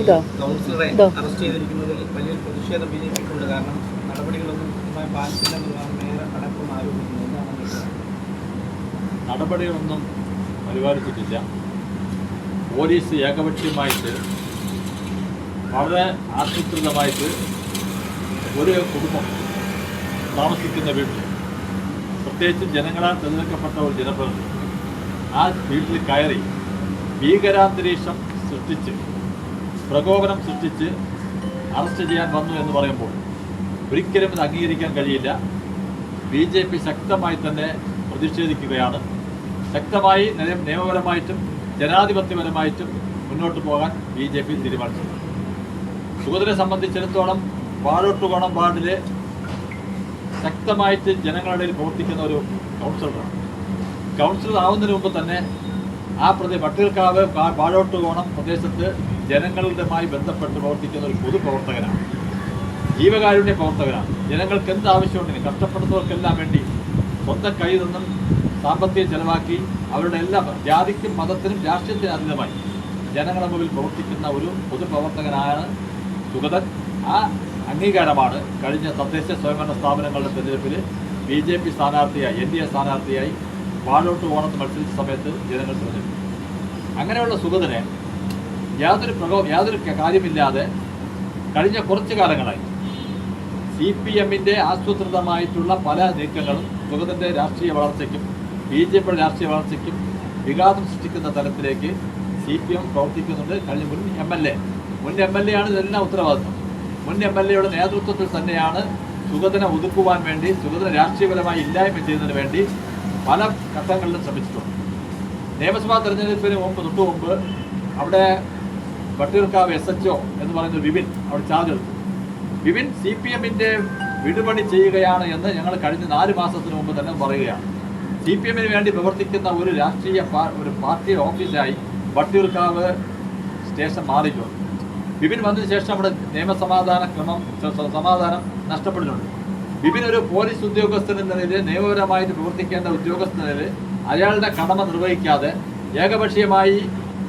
കൗൺസിലറെ arrest ചെയ്തിരിക്കുന്നതിൽ വലിയൊരു പ്രതിഷേധം ബിജെപിക്കുണ്ട്. കാരണം നടപടികളൊന്നും പാലിച്ചില്ലെന്നുള്ളതാണ് മേയർ അടക്കം ആരോപിക്കുന്നത്. നടപടികളൊന്നും പരിപാലിച്ചിട്ടില്ല. പോലീസ് ഏകപക്ഷീയമായിട്ട് വളരെ ആസൂത്രിതമായിട്ട് ഒരു കുടുംബം താമസിക്കുന്ന വീട്ടിൽ, പ്രത്യേകിച്ചും ജനങ്ങളാൽ തിരഞ്ഞെടുക്കപ്പെട്ട ഒരു ജനപ്രതിനിധി ആ വീട്ടിൽ കയറി ഭീകരാന്തരീക്ഷം സൃഷ്ടിച്ച്, പ്രകോപനം സൃഷ്ടിച്ച് അറസ്റ്റ് ചെയ്യാൻ വന്നു എന്ന് പറയുമ്പോൾ ഒരിക്കലും ഇത് അംഗീകരിക്കാൻ കഴിയില്ല. BJP ശക്തമായി തന്നെ പ്രതിഷേധിക്കുകയാണ്. ശക്തമായി നിയമപരമായിട്ടും ജനാധിപത്യപരമായിട്ടും മുന്നോട്ട് പോകാൻ BJP തീരുമാനിച്ചു. സുഗതനെ സംബന്ധിച്ചിടത്തോളം വാഴോട്ടുകോണം വാർഡിലെ ശക്തമായിട്ട് ജനങ്ങളുടെ ഇടയിൽ പ്രവർത്തിക്കുന്ന ഒരു കൗൺസിലറാണ്. കൗൺസിലർ ആവുന്നതിന് മുമ്പ് തന്നെ ആ വട്ടിയൂർക്കാവ് വാഴോട്ടുകോണം പ്രദേശത്ത് ജനങ്ങളുമായി ബന്ധപ്പെട്ട് പ്രവർത്തിക്കുന്ന ഒരു പൊതുപ്രവർത്തകനാണ്, ജീവകാരുണ്യ പ്രവർത്തകനാണ്. ജനങ്ങൾക്ക് എന്ത് ആവശ്യമുണ്ടെങ്കിലും കഷ്ടപ്പെടുന്നവർക്കെല്ലാം വേണ്ടി സ്വന്തം കയ്യിൽ നിന്നും സാമ്പത്തികം ചെലവാക്കി അവരുടെ എല്ലാ ജാതിക്കും മതത്തിനും രാഷ്ട്രീയത്തിനും അതീതമായി ജനങ്ങളുടെ മുമ്പിൽ പ്രവർത്തിക്കുന്ന ഒരു പൊതുപ്രവർത്തകനാണ് സുഗതൻ. ആ അംഗീകാരമാണ് കഴിഞ്ഞ തദ്ദേശ സ്വയംഭരണ സ്ഥാപനങ്ങളുടെ തെരഞ്ഞെടുപ്പിൽ BJP സ്ഥാനാർത്ഥിയായി, NDA സ്ഥാനാർത്ഥിയായി വാഴോട്ടുകോണത്ത് മത്സരിച്ച സമയത്ത് ജനങ്ങൾ തിരഞ്ഞെടുത്തു. അങ്ങനെയുള്ള സുഗതനെ യാതൊരു കാര്യമില്ലാതെ കഴിഞ്ഞ കുറച്ചു കാലങ്ങളായി CPM-ന്റെ ആസൂത്രിതമായിട്ടുള്ള പല നീക്കങ്ങളും സുഗതന്റെ രാഷ്ട്രീയ വളർച്ചയ്ക്കും BJPയുടെ രാഷ്ട്രീയ വളർച്ചയ്ക്കും വിഘാതം സൃഷ്ടിക്കുന്ന തലത്തിലേക്ക് CPM പ്രവർത്തിക്കുന്നുണ്ട്. കഴിഞ്ഞ മുൻ MLA ആണ് ഇതെല്ലാം ഉത്തരവാദിത്വം. മുൻ MLAയുടെ നേതൃത്വത്തിൽ തന്നെയാണ് സുഗതനെ ഒതുക്കുവാൻ വേണ്ടി, സുഗതനെ രാഷ്ട്രീയപരമായി ഇല്ലായ്മ ചെയ്യുന്നതിന് വേണ്ടി പല ഘട്ടങ്ങളിലും ശ്രമിച്ചിട്ടുണ്ട്. നിയമസഭാ തെരഞ്ഞെടുപ്പിന് തൊട്ടു മുമ്പ് അവിടെ വട്ടിയൂർക്കാവ് SHO എന്ന് പറയുന്ന വിപിൻ അവിടെ ചാർജ് എടുത്തു. വിപിൻ CPM-ന്റെ വിടുപണി ചെയ്യുകയാണ് എന്ന് ഞങ്ങൾ കഴിഞ്ഞ 4 മാസത്തിന് മുമ്പ് തന്നെ പറയുകയാണ്. CPM-ന് വേണ്ടി പ്രവർത്തിക്കുന്ന ഒരു ഒരു പാർട്ടി ഓഫീസായി വട്ടിയൂർക്കാവ് സ്റ്റേഷൻ മാറിയിട്ടുണ്ട്. വിപിൻ വന്നതിന് ശേഷം അവിടെ സമാധാനം നഷ്ടപ്പെട്ടിട്ടുണ്ട്. വിപിൻ ഒരു പോലീസ് ഉദ്യോഗസ്ഥൻ എന്ന നിലയിൽ, നിയമപരമായിട്ട് പ്രവർത്തിക്കേണ്ട ഉദ്യോഗസ്ഥ നിലയിൽ അയാളുടെ കടമ നിർവഹിക്കാതെ ഏകപക്ഷീയമായി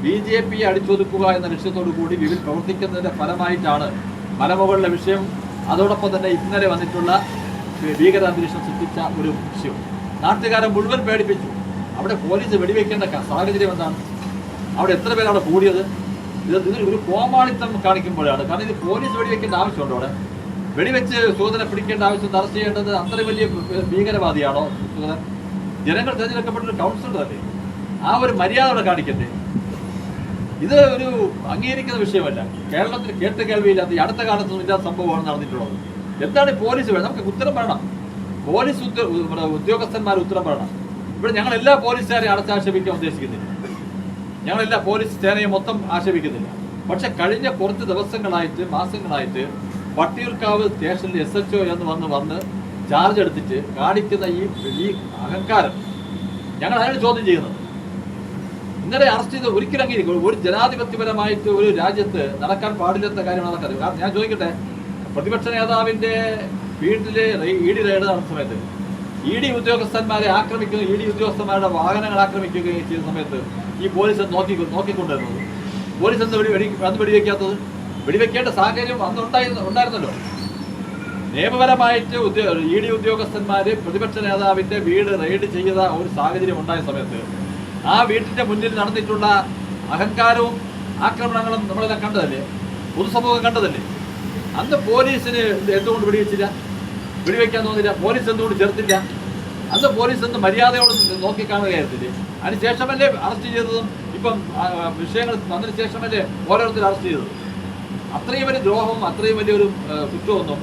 BJPയെ അടിച്ചൊതുക്കുക എന്ന ലക്ഷ്യത്തോടു കൂടി വിപിൻ പ്രവർത്തിക്കുന്നതിന്റെ ഫലമായിട്ടാണ് മലമുകളിലെ വിഷയം, അതോടൊപ്പം തന്നെ ഇന്നലെ വന്നിട്ടുള്ള ഭീകരാന്തരീക്ഷം സൃഷ്ടിച്ച ഒരു വിഷയം നാട്ടുകാരെ മുഴുവൻ പേടിപ്പിച്ചു. അവിടെ പോലീസ് വെടിവെക്കേണ്ട സാഹചര്യം എന്താണ്? അവിടെ എത്ര പേരാണ് അവിടെ കൂടിയത്? ഒരു കോമാളിത്തം കാണിക്കുമ്പോഴാണ്. കാരണം ഇത് പോലീസ് വെടിവെക്കേണ്ട ആവശ്യമുണ്ടോ? അവിടെ വെടിവെച്ച് സുഗതനെ പിടിക്കേണ്ട ആവശ്യം, അറസ്റ്റ് ചെയ്യേണ്ടത് അത്ര വലിയ ഭീകരവാദിയാണോ സുഗതൻ? ജനങ്ങൾ തിരഞ്ഞെടുക്കപ്പെട്ട ഒരു കൗൺസിലറല്ലേ? ആ ഒരു മര്യാദ അവിടെ കാണിക്കട്ടെ. ഇത് ഒരു അംഗീകരിക്കുന്ന വിഷയമല്ല. കേരളത്തിൽ കേട്ട് കേൾവിയില്ലാത്ത ഈ അടുത്ത കാലത്തൊന്നും ഇല്ലാത്ത സംഭവമാണ് നടന്നിട്ടുള്ളത്. എന്താണ് പോലീസ് വേണം? നമുക്ക് ഉത്തരം പറയണം. പോലീസ് ഉദ്യോഗസ്ഥന്മാർ ഉത്തരം പറയണം. ഇവിടെ ഞങ്ങൾ എല്ലാ പോലീസുകാരെയും അടച്ചാക്ഷേപിക്കാൻ ഉദ്ദേശിക്കുന്നില്ല. ഞങ്ങളെല്ലാ പോലീസ് സേനയെ മൊത്തം ആക്ഷേപിക്കുന്നില്ല. പക്ഷെ കഴിഞ്ഞ കുറച്ച് ദിവസങ്ങളായിട്ട്, മാസങ്ങളായിട്ട് വട്ടിയൂർക്കാവ് സ്റ്റേഷനിൽ SHO എന്ന് വന്ന് ചാർജ് എടുത്തിട്ട് കാണിക്കുന്ന ഈ അഹങ്കാരം ഞങ്ങൾ അതിന് ചോദ്യം ചെയ്യുന്നത്. ഇന്നലെ അറസ്റ്റ് ചെയ്ത് ഒരിക്കലും അംഗീകരിക്കും. ഒരു ജനാധിപത്യപരമായിട്ട് ഒരു രാജ്യത്ത് നടക്കാൻ പാടില്ലാത്ത കാര്യമാണ് നടക്കുന്നത്. കാരണം ഞാൻ ചോദിക്കട്ടെ, പ്രതിപക്ഷ നേതാവിന്റെ വീട്ടില് ED റെയ്ഡ് നടന്ന സമയത്ത് ED ഉദ്യോഗസ്ഥന്മാരെ ആക്രമിക്കുകയും ED ഉദ്യോഗസ്ഥന്മാരുടെ വാഹനങ്ങൾ ആക്രമിക്കുകയും ചെയ്ത സമയത്ത് ഈ പോലീസ് നോക്കിക്കൊണ്ടിരുന്നത്. പോലീസ് എന്ത് വെടിവെക്കാത്തത്? വെടിവെക്കേണ്ട സാഹചര്യം അന്ന് ഉണ്ടായിരുന്നല്ലോ. നിയമപരമായിട്ട് ED ഉദ്യോഗസ്ഥന്മാര് പ്രതിപക്ഷ നേതാവിന്റെ വീട് റെയ്ഡ് ചെയ്ത ഒരു സാഹചര്യം ഉണ്ടായ സമയത്ത് ആ വീട്ടിന്റെ മുന്നിൽ നടന്നിട്ടുള്ള അഹങ്കാരവും ആക്രമണങ്ങളും നമ്മളെല്ലാം കണ്ടതല്ലേ, പൊതുസമൂഹം കണ്ടതല്ലേ. അന്ന് പോലീസിന് എന്തുകൊണ്ട് വെടിവെക്കാൻ തോന്നില്ല? പോലീസ് എന്തുകൊണ്ട് ചേർത്തില്ല? അന്ന് പോലീസ് എന്ത് മര്യാദയോട് നോക്കിക്കാണുകയായിരുന്നില്ലേ? അതിനുശേഷമല്ലേ അറസ്റ്റ് ചെയ്തതും? ഇപ്പം വിഷയങ്ങൾ വന്നതിന് ശേഷമല്ലേ ഓരോരുത്തർ അറസ്റ്റ് ചെയ്തത്? അത്രയും വലിയ ദ്രോഹവും അത്രയും വലിയൊരു കുറ്റമൊന്നും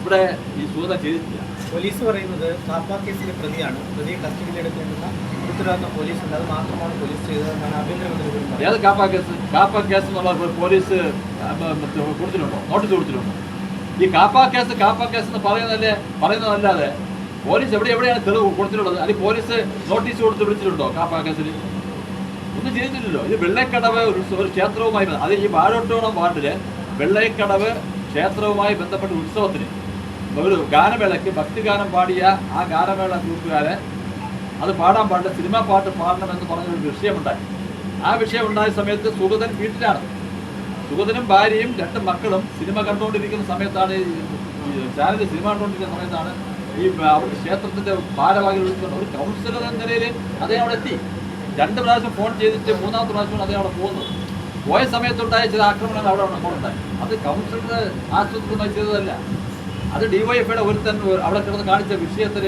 ഇവിടെ ഈ സുഗത ചെയ്തിട്ടില്ല. പോലീസ് പറയുന്നത് കാപ്പ കേസിലെ പ്രതിയാണ്, പ്രതിയെ കസ്റ്റഡിയിലെടുക്കേണ്ടുന്ന ഉത്തരവാദിത്വം പോലീസുണ്ട്, അത് മാത്രമാണ് പോലീസ് ചെയ്തതെന്നാണ് ആഭ്യന്തരമന്ത്രി പറയുന്നത്. ഏത് കാപ്പ കേസ് എന്നുള്ള പോലീസ് കൊടുത്തിട്ടുണ്ടോ? നോട്ടീസ് കൊടുത്തിട്ടുണ്ടോ? ഈ കാപ്പ കേസ് എന്ന് പറയുന്നതല്ലാതെ പോലീസ് എവിടെയാണ് തെളിവ് കൊടുത്തിട്ടുള്ളത്? അല്ലെങ്കിൽ പോലീസ് നോട്ടീസ് കൊടുത്ത് വിളിച്ചിട്ടുണ്ടോ കാപ്പ കേസിൽ? ഒന്നും ചെയ്തിട്ടില്ലല്ലോ. ഇത് വെള്ളക്കടവ് ഒരു ക്ഷേത്രവുമായി, അത് ഈ വാഴോട്ടോളം വാർഡിലെ വെള്ളക്കടവ് ക്ഷേത്രവുമായി ബന്ധപ്പെട്ട ഉത്സവത്തിന് ഒരു ഗാനമേളയ്ക്ക് ഭക്തിഗാനം പാടിയ ആ ഗാനമേള ഗ്രൂപ്പുകാരെ അത് പാടാൻ പാടില്ല, സിനിമാ പാട്ട് പാടണമെന്ന് പറഞ്ഞൊരു വിഷയമുണ്ടായി. ആ വിഷയം ഉണ്ടായ സമയത്ത് സുഗതൻ വീട്ടിലാണ്. സുഗതനും ഭാര്യയും 2 മക്കളും സിനിമ കണ്ടുകൊണ്ടിരിക്കുന്ന സമയത്താണ്, ചാനലിൽ സിനിമ കണ്ടുകൊണ്ടിരിക്കുന്ന സമയത്താണ് ഈ അവിടെ ക്ഷേത്രത്തിന്റെ ഭാരവാഹികൾ വിളിച്ചുകൊണ്ട് ഒരു കൗൺസിലർ എന്ന നിലയിൽ അദ്ദേഹം അവിടെ എത്തി. 2 പ്രാവശ്യം ഫോൺ ചെയ്തിട്ട് 3ാമത്തെ പ്രാവശ്യമാണ് അദ്ദേഹം അവിടെ പോകുന്നത്. പോയ സമയത്തുണ്ടായ ചില ആക്രമണങ്ങൾ അവിടെ ഉണ്ടായി. അത് കൗൺസിലറുടെ ആശ്രിതമായി ചെയ്തതല്ല. അത് ഡിവൈഎഫ്ഐയുടെ ഒരുത്തൻ അവിടെ കിടന്ന് കാണിച്ച വിഷയത്തിൽ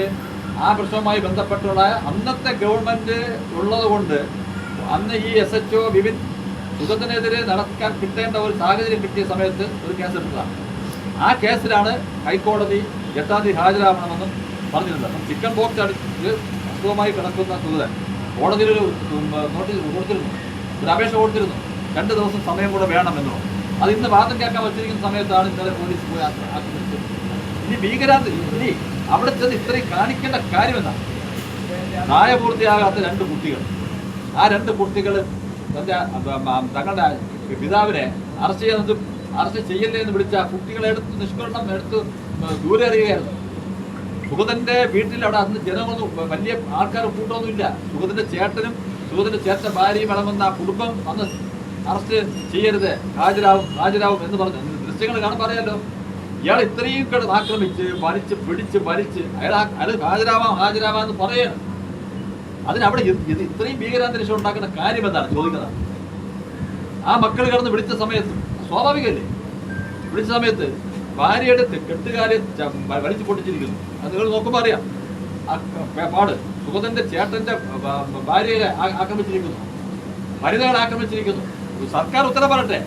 ആ പ്രശ്നവുമായി ബന്ധപ്പെട്ടുള്ള അന്നത്തെ ഗവൺമെന്റ് ഉള്ളത് കൊണ്ട് അന്ന് ഈ SHO വിപിൻ സുഗതനെതിരെ നടക്കാൻ കിട്ടേണ്ട ഒരു സാഹചര്യം കിട്ടിയ സമയത്ത് ഒരു കേസെടുത്തതാണ്. ആ കേസിലാണ് ഹൈക്കോടതി 8ാം തീയതി ഹാജരാകണമെന്നും പറഞ്ഞിരുന്നത്. അപ്പം ചിക്കൻ ബോക്സ് അടിച്ച് അസുഖമായി കിടക്കുന്ന സുഗതൻ കോടതിയിലൊരു നോട്ടീസ് കൊടുത്തിരുന്നു, ഒരു അപേക്ഷ കൊടുത്തിരുന്നു. 2 ദിവസം സമയം കൂടെ വേണമെന്നോ. അത് ഇന്ന് വാദം കേൾക്കാൻ വച്ചിരിക്കുന്ന സമയത്താണ് ഇന്നലെ പോലീസ് പോയി ആക്രമിച്ചത്. ഇനി അവിടെ ചെന്ന് ഇത്രയും കാണിക്കേണ്ട കാര്യം എന്താണ്? പ്രായപൂർത്തിയാകാത്ത 2 കുട്ടികൾ, ആ 2 കുട്ടികൾ തങ്ങളുടെ പിതാവിനെ അറസ്റ്റ് ചെയ്യല്ലേ എന്ന് വിളിച്ച കുട്ടികളെ നിഷ്കരണം എടുത്ത് ദൂരെ അറിയുകയായിരുന്നു. സുഗതന്റെ വീട്ടിൽ അവിടെ അന്ന് ജനങ്ങളൊന്നും വലിയ ആൾക്കാർ കൂട്ടമൊന്നുമില്ല. സുഗതന്റെ ചേട്ടൻ ഭാര്യയും അടങ്ങുന്ന കുടുംബം അന്ന് അറസ്റ്റ് ചെയ്യരുത്, ഹാജരാവും എന്ന് പറഞ്ഞു. ദൃശ്യങ്ങൾ കാണുമ്പോൾ അറിയാലോ. ഇയാൾ ഇത്രയും ആക്രമിച്ച് പിടിച്ച് അയാൾ ഹാജരാവാന്ന് പറയണം. അതിനവിടെ ഇത്രയും ഭീകരാന്തരീക്ഷം ഉണ്ടാക്കുന്ന കാര്യം എന്താണ് ചോദിക്കുന്നത്? ആ മക്കൾ കിടന്ന് വിളിച്ച സമയത്ത് സ്വാഭാവികമല്ലേ, വിളിച്ച സമയത്ത് ഭാര്യയുടെ കെട്ടുകാരെ വലിച്ചു പൊട്ടിച്ചിരിക്കുന്നു. അത് നിങ്ങൾ നോക്കുമ്പോൾ അറിയാം പാട്. സുഗതന്റെ ചേട്ടന്റെ ഭാര്യയെ ആക്രമിച്ചിരിക്കുന്നു, വനിതകളെ ആക്രമിച്ചിരിക്കുന്നു. സർക്കാർ ഉത്തരവ് പറയട്ടെ.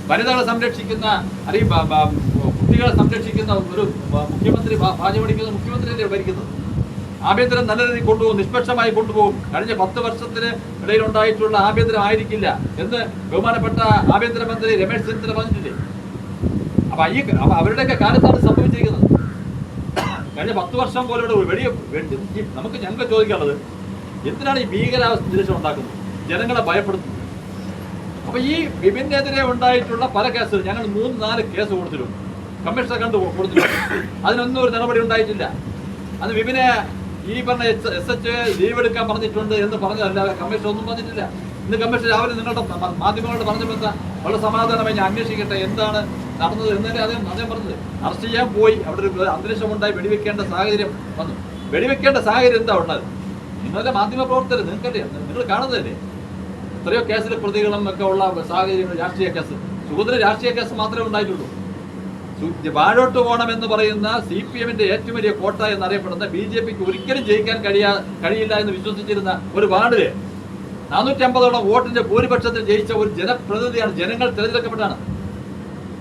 വനിതകളെ സംരക്ഷിക്കുന്ന അല്ലെങ്കിൽ കുട്ടികളെ സംരക്ഷിക്കുന്ന ഒരു മുഖ്യമന്ത്രി ഭാജപടിക്കുന്ന മുഖ്യമന്ത്രിയല്ലേ ഭരിക്കുന്നത്. ആഭ്യന്തരം നല്ല രീതിയിൽ കൊണ്ടുപോകും, നിഷ്പക്ഷമായി കൊണ്ടുപോകും. കഴിഞ്ഞ 10 വർഷത്തിന് ഇടയിൽ ഉണ്ടായിട്ടുള്ള ആഭ്യന്തരം ആയിരിക്കില്ല എന്ന് ബഹുമാനപ്പെട്ട ആഭ്യന്തരമന്ത്രി രമേശ് ചെന്നിത്തല പറഞ്ഞിട്ടില്ലേ? അപ്പൊ അവരുടെയൊക്കെ കാലത്താണ് സംഭവിച്ചിരിക്കുന്നത്. കഴിഞ്ഞ 10 വർഷം പോലെ ഞങ്ങൾക്ക് ചോദിക്കാനുള്ളത്, എന്തിനാണ് ഈ ഭീകരാന്തരീക്ഷം ഉണ്ടാക്കുന്നത്, ജനങ്ങളെ ഭയപ്പെടുത്തുന്നത്? അപ്പൊ ഈ വിപിനെതിരെ ഉണ്ടായിട്ടുള്ള പല കേസുകൾ ഞങ്ങൾ 3-4 കേസ് കൊടുത്തിട്ടുണ്ട്, കമ്മീഷണർ കൊടുത്തിട്ടുണ്ട്. അതിനൊന്നും ഒരു നടപടി ഉണ്ടായിട്ടില്ല. അത് വിപിനെ ഈ പറഞ്ഞ SHO ലീവ് എടുക്കാൻ പറഞ്ഞിട്ടുണ്ട് എന്ന് പറഞ്ഞതല്ലാതെ കമ്മീഷൻ ഒന്നും പറഞ്ഞിട്ടില്ല. ഇന്ന് കമ്മീഷൻ രാവിലെ നിങ്ങളുടെ മാധ്യമങ്ങളോട് പറഞ്ഞപ്പോൾ എന്താ, വളരെ സമാധാനമായി ഞാൻ അന്വേഷിക്കട്ടെ എന്താണ് നടന്നത് എന്നല്ലേ അദ്ദേഹം പറഞ്ഞത്. അറസ്റ്റ് ചെയ്യാൻ പോയി, അവിടെ ഒരു അന്തരീക്ഷം ഉണ്ടായി, വെടിവെക്കേണ്ട സാഹചര്യം വന്നു. വെടിവെക്കേണ്ട സാഹചര്യം എന്താ ഉണ്ടായത്? നിങ്ങളുടെ മാധ്യമ പ്രവർത്തകർ നിങ്ങൾക്കറിയാം, നിങ്ങൾ കാണുന്നതല്ലേ. എത്രയോ കേസിൽ പ്രതികളും ഒക്കെ ഉള്ള സാഹചര്യങ്ങൾ. രാഷ്ട്രീയ കേസ്, സുഗതന് രാഷ്ട്രീയ കേസ് മാത്രമേ ഉണ്ടായിട്ടുള്ളൂ. വാഴോട്ട് പോകണം എന്ന് പറയുന്ന CPMന്റെ ഏറ്റവും വലിയ കോട്ട എന്നറിയപ്പെടുന്ന BJPക്ക് ഒരിക്കലും ജയിക്കാൻ കഴിയില്ല എന്ന് വിശ്വസിച്ചിരുന്ന ഒരു വാർഡില് 450ഓളം വോട്ടിന്റെ ഭൂരിപക്ഷത്തിൽ ജയിച്ച ഒരു ജനപ്രതിനിധിയാണ്, ജനങ്ങൾ തിരഞ്ഞെടുക്കപ്പെട്ടാണ്.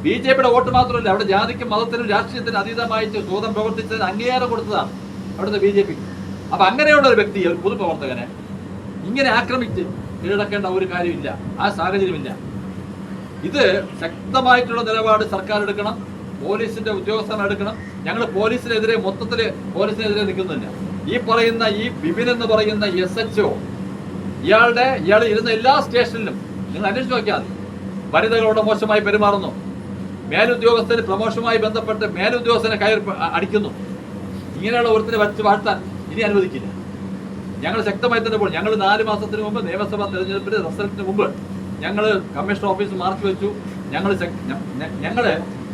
BJPയുടെ വോട്ട് മാത്രമല്ല, അവിടെ ജാതിക്കും മതത്തിനും രാഷ്ട്രീയത്തിനും അതീതമായി സ്വതം പ്രവർത്തിച്ചതിന് അംഗീകാരം കൊടുത്തതാണ് അവിടുത്തെ BJP. അപ്പൊ അങ്ങനെയുള്ള ഒരു വ്യക്തി, ഒരു പൊതുപ്രവർത്തകനെ ഇങ്ങനെ ആക്രമിച്ച് കീഴടക്കേണ്ട ഒരു കാര്യമില്ല, ആ സാഹചര്യമില്ല. ഇത് ശക്തമായിട്ടുള്ള നിലപാട് സർക്കാർ എടുക്കണം, പോലീസിന്റെ ഉദ്യോഗസ്ഥർ എടുക്കണം. ഞങ്ങൾ പോലീസിനെതിരെ പോലീസിനെതിരെ നിൽക്കുന്നില്ല. ഈ വിപിൻ എന്ന് പറയുന്ന SHO ഇയാൾ ഇരുന്ന എല്ലാ സ്റ്റേഷനിലും നിങ്ങൾ അന്വേഷിച്ച് നോക്കിയാൽ വനിതകളോട് മോശമായി പെരുമാറുന്നു, മേലുദ്യോഗസ്ഥന് പ്രമോഷനുമായി ബന്ധപ്പെട്ട് മേലുദ്യോഗസ്ഥനെ കയറി അടിക്കുന്നു. ഇങ്ങനെയുള്ള ഒരുത്തിനെ വച്ച് വാഴ്ത്താൻ ഇനി അനുവദിക്കില്ല. ഞങ്ങൾ ശക്തമായി തന്നെ പോകും. ഞങ്ങൾ 4 മാസത്തിന് മുമ്പ് നിയമസഭാ തെരഞ്ഞെടുപ്പിന്റെ റിസൾട്ടിന് മുമ്പ് ഞങ്ങൾ കമ്മീഷണർ ഓഫീസ് മാർച്ച് വെച്ചു. ഞങ്ങൾ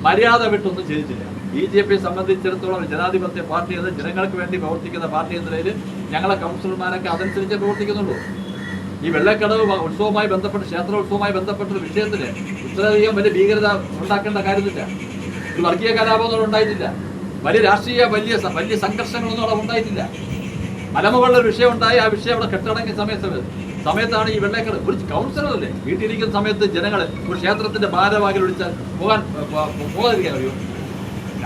മര്യാദ വിട്ടൊന്നും ചെയ്തിട്ടില്ല. BJPയെ സംബന്ധിച്ചിടത്തോളം ജനാധിപത്യ പാർട്ടി എന്ന ജനങ്ങൾക്ക് വേണ്ടി പ്രവർത്തിക്കുന്ന പാർട്ടി എന്ന നിലയിൽ ഞങ്ങളെ കൗൺസിലർമാരൊക്കെ അതനുസരിച്ച് പ്രവർത്തിക്കുന്നുള്ളൂ. ഈ വെള്ളക്കടവ് ഉത്സവവുമായി ബന്ധപ്പെട്ട്, ക്ഷേത്രോത്സവവുമായി ബന്ധപ്പെട്ട വിഷയത്തിൽ ഇത്രയധികം വലിയ ഭീകരത ഉണ്ടാക്കേണ്ട കാര്യമില്ല. ഒരു വർഗീയ കലാപമൊന്നും ഉണ്ടായിട്ടില്ല. വലിയ രാഷ്ട്രീയ വലിയ സംഘർഷങ്ങളൊന്നും അവിടെ ഉണ്ടായിട്ടില്ല. മലമുകളിലൊരു വിഷയം ഉണ്ടായി, ആ വിഷയം അവിടെ കെട്ടടങ്ങിയ സമയത്താണ് ഈ വെള്ളക്കട. ഒരു കൗൺസിലറല്ലേ വീട്ടിലിരിക്കുന്ന സമയത്ത് ജനങ്ങൾ ഒരു ക്ഷേത്രത്തിന്റെ ഭാരവാഹികൾ വിളിച്ചാൽ പോകാതിരിക്കാൻ കഴിയും?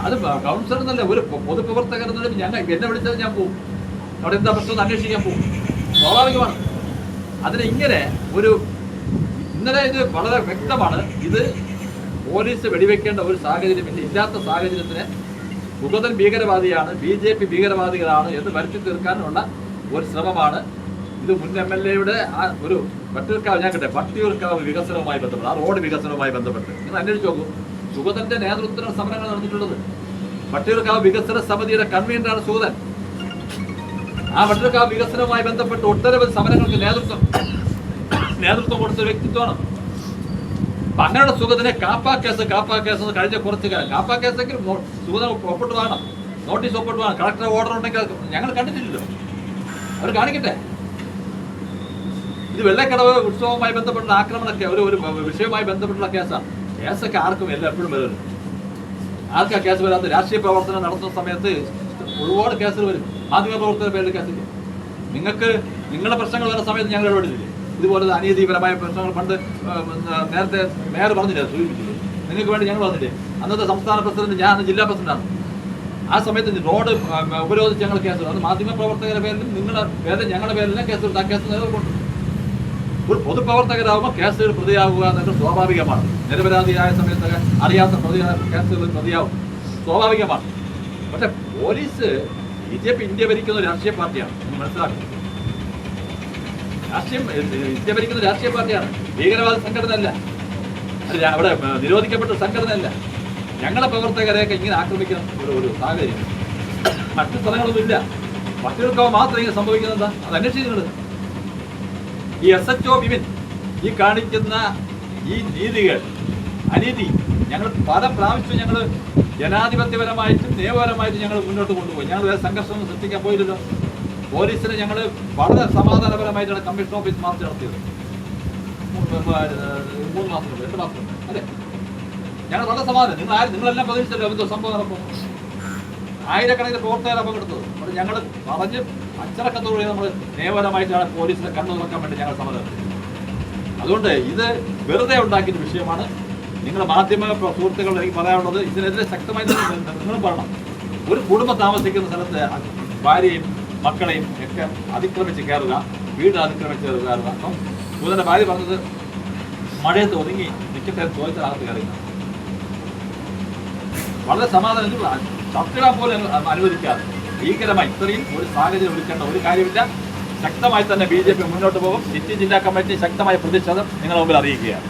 അത് കൗൺസിലർ എന്നല്ല, ഒരു പൊതുപ്രവർത്തകർ എന്നെ വിളിച്ചാൽ ഞാൻ പോകും. അവിടെ എന്താ പ്രശ്നം അന്വേഷിക്കാൻ പോകും, സ്വാഭാവികമാണ്. അതിന് ഇങ്ങനെ ഇന്നലെ ഇത് വളരെ വ്യക്തമാണ്. ഇത് പോലീസ് വെടിവെക്കേണ്ട ഒരു സാഹചര്യമില്ല. ഇല്ലാത്ത സാഹചര്യത്തിന് സുഗതൻ ഭീകരവാദിയാണ്, BJP ഭീകരവാദികളാണ് എന്ന് വരുത്തി തീർക്കാനുള്ള ഒരു ശ്രമമാണ്. ഇത് മുൻ MLAയുടെ ഒരു വട്ടിയൂർക്കാവ് വികസനവുമായി ബന്ധപ്പെട്ട്, ആ റോഡ് വികസനവുമായി ബന്ധപ്പെട്ട് നിങ്ങൾ അന്വേഷിച്ച് നോക്കൂ. സുഗതന്റെ നേതൃത്വത്തിലുള്ള സമരങ്ങൾ നടന്നിട്ടുള്ളത്. വട്ടിയൂർക്കാവ് വികസന സമിതിയുടെ കൺവീനറാണ് സുഗതൻ. ആ വട്ടിയൂർക്കാവ് വികസനവുമായി ബന്ധപ്പെട്ട് ഒട്ടനവധി സമരങ്ങൾക്ക് നേതൃത്വം കൊടുത്ത വ്യക്തിത്വമാണ്. അപ്പൊ അങ്ങനെയുള്ള സുഗതനെ കാപ്പ കേസ് എന്ന് കഴിഞ്ഞ കുറച്ച് കാലം കാപ്പ കേസെങ്കിലും സുഗതൻ ഒപ്പിട്ട് വേണം, നോട്ടീസ് ഒപ്പിട്ട് വേണം. കളക്ടർ ഓർഡർ ഉണ്ടെങ്കിൽ ഞങ്ങൾ കണ്ടിട്ടില്ലല്ലോ, അവർ കാണിക്കട്ടെ. ഇത് വെള്ളക്കടവ് ഉത്സവവുമായി ബന്ധപ്പെട്ട ആക്രമണമൊക്കെ ഒരു വിഷയവുമായി ബന്ധപ്പെട്ടുള്ള കേസാണ്. കേസൊക്കെ ആർക്കും എപ്പോഴും വരുന്നു. ആർക്കാ കേസ് വരാത്ത? രാഷ്ട്രീയ പ്രവർത്തനം നടത്തുന്ന സമയത്ത് ഒരുപാട് കേസുകൾ വരും. മാധ്യമ പ്രവർത്തന പേരിൽ കേസില്ല. നിങ്ങൾക്ക് നിങ്ങളുടെ പ്രശ്നങ്ങൾ വരുന്ന സമയത്ത് ഞങ്ങൾ ഇടപെടില്ലേ? ഇതുപോലെ അനീതിപരമായ പ്രശ്നങ്ങൾ പണ്ട് നേരത്തെ മേയർ പറഞ്ഞില്ലേ, സൂചിപ്പിച്ചില്ലേ? നിങ്ങൾക്ക് വേണ്ടി ഞങ്ങൾ വന്നില്ലേ? അന്നത്തെ സംസ്ഥാന പ്രസിഡന്റ്, ഞാൻ ജില്ലാ പ്രസിഡന്റാണ്. ആ സമയത്ത് റോഡ് ഉപരോധിച്ച് ഞങ്ങൾ കേസ്, അത് മാധ്യമ പ്രവർത്തകരുടെ പേരിലും നിങ്ങളുടെ പേരിലും ഞങ്ങളുടെ പേരിലും കേസ് എടുത്ത് ആ കേസ് നിലനിൽക്കുന്നു. ഒരു പൊതുപ്രവർത്തകരാകുമ്പോൾ കേസുകൾ പ്രതിയാകുക എന്നൊക്കെ സ്വാഭാവികമാണ്. നിരപരാധിയായ സമയത്തൊക്കെ അറിയാത്ത കേസുകളിൽ പ്രതിയാവും, സ്വാഭാവികമാണ്. പക്ഷെ പോലീസ് BJP ഇന്ത്യ ഭരിക്കുന്ന ഒരു രാഷ്ട്രീയ പാർട്ടിയാണ്, മനസ്സിലാക്കുന്നത്. ഇന്ത്യ ഭരിക്കുന്ന രാഷ്ട്രീയ പാർട്ടിയാണ്, ഭീകരവാദ സംഘടനയല്ല, അവിടെ നിരോധിക്കപ്പെട്ട സംഘടനയല്ല. ഞങ്ങളുടെ പ്രവർത്തകരെയൊക്കെ ഇങ്ങനെ ആക്രമിക്കുന്ന ഒരു സാഹചര്യം മറ്റു സ്ഥലങ്ങളൊന്നും ഇല്ല. മറ്റൊരു മാത്രം ഇങ്ങനെ സംഭവിക്കുന്നത് എന്താ? അത് അന്വേഷിക്കുന്നത്. ഈ SHO വിപിൻ ഈ കാണിക്കുന്ന ഈ നീതികൾ, അനീതി ഞങ്ങൾ പല പ്രാവശ്യം ഞങ്ങൾ ജനാധിപത്യപരമായിട്ടും നിയമപരമായിട്ടും ഞങ്ങൾ മുന്നോട്ട് കൊണ്ടുപോയി. ഞങ്ങൾ വേറെ സംഘർഷം സൃഷ്ടിക്കാൻ പോയില്ലല്ലോ. പോലീസിനെ ഞങ്ങൾ വളരെ സമാധാനപരമായിട്ടാണ് കമ്മീഷൻ ഓഫീസ് മാർച്ച് നടത്തിയത്. 3 മാസം മുമ്പ്, 2 മാസം മുമ്പ്. അതെ, ഞങ്ങൾ വളരെ സമാധാനം. നിങ്ങളെല്ലാം പ്രതീക്ഷിച്ചല്ലോ എന്തോ സംഭവം നടക്കും. ആയിരക്കണക്കിന് പ്രവർത്തകർ അപകടത്തത്. അപ്പോൾ ഞങ്ങൾ പറഞ്ഞ് അച്ചടക്കത്തോടെ നമ്മൾ നിയമപരമായിട്ടാണ് പോലീസിനെ കണ്ണു തുറക്കാൻ വേണ്ടി ഞങ്ങൾ സമ്മതം. അതുകൊണ്ട് ഇത് വെറുതെ ഉണ്ടാക്കിയ വിഷയമാണ്. നിങ്ങളുടെ മാധ്യമ സുഹൃത്തുക്കളോട് എനിക്ക് പറയാനുള്ളത്, ഇതിനെതിരെ ശക്തമായി നിങ്ങളും പറയണം. ഒരു കുടുംബം താമസിക്കുന്ന സ്ഥലത്ത് ഭാര്യയും മക്കളെയും ഒക്കെ അതിക്രമിച്ച് കയറുക, വീട് അതിക്രമിച്ച് കയറുക. അപ്പം സുഗതന്റെ ഭാര്യ പറഞ്ഞത് മഴയത്ത് ഒതുങ്ങി നിൽക്കട്ടെ ചോദിച്ചകത്ത് കയറുക. വളരെ സമാധാനം ചർച്ചകൾ പോലും അനുവദിക്കാതെ ഭീകരമായി ഇത്രയും ഒരു സാഹചര്യം ഒരുക്കേണ്ട ഒരു കാര്യമില്ല. ശക്തമായി തന്നെ BJP മുന്നോട്ട് പോകും. സിറ്റി ജില്ലാ കമ്മിറ്റി ശക്തമായ പ്രതിഷേധം നിങ്ങളുടെ മുമ്പിൽ അറിയിക്കുകയാണ്.